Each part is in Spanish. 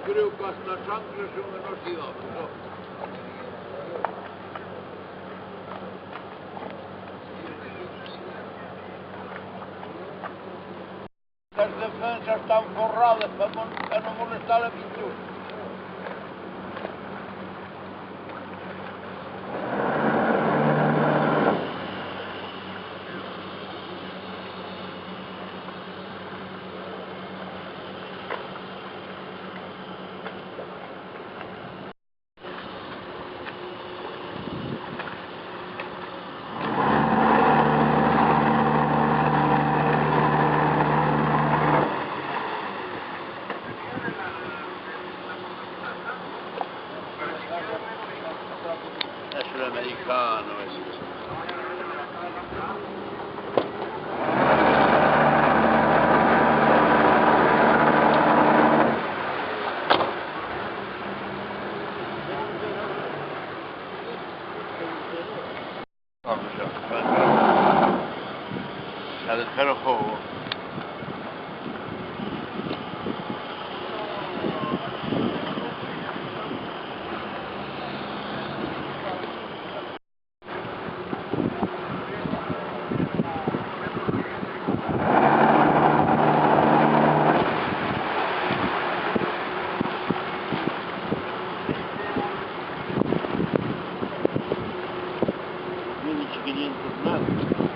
brukast na tankresjonen og sida. Las defensas están forradas para no molestar la pintura. Es un americano ese. Vamos a dejar el juego.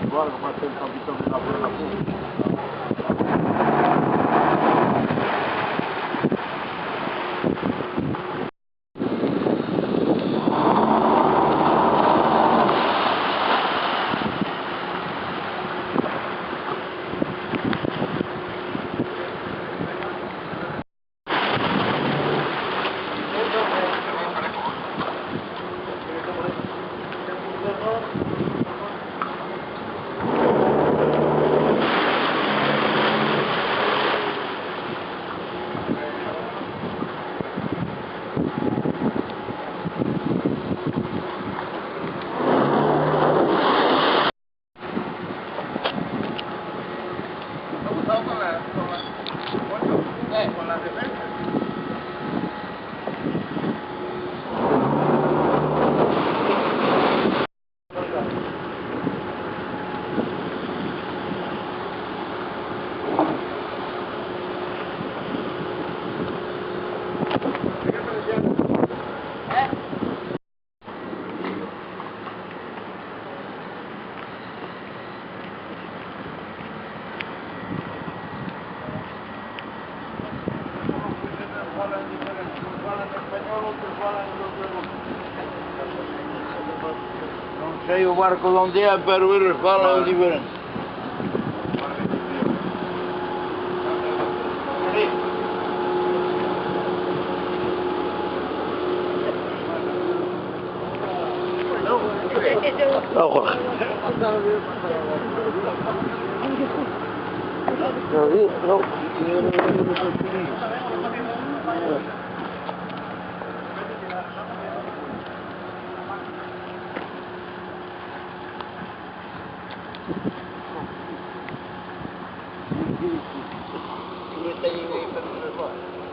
Igual, como hace un poquito de una buena punta. Con las defensas. Non sei o barco onde é, pero eles falam diferente. Não, Jorge. Não. Não tem ninguém para nos levar.